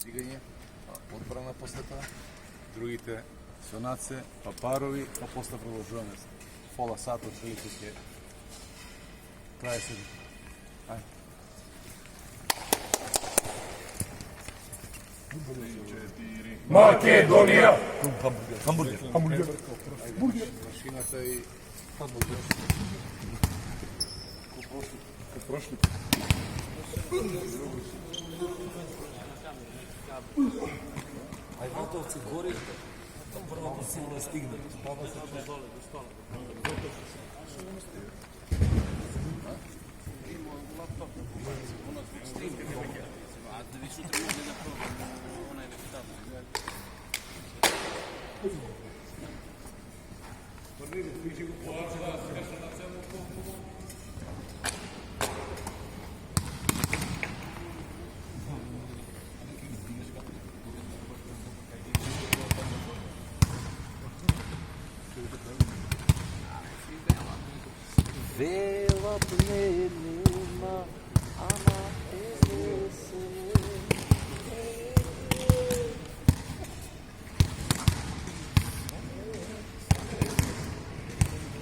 дигање, одбрана после тоа, другите сонаце, па парови, па после продолжуваме пола сат од прилike ќе трае се. Ајде. Македонија! Хамбургер. Машината и хамбургер. Прошли. Ајватовци гори, првата сила стигна. Баба се чуе доле до стола. Vela plene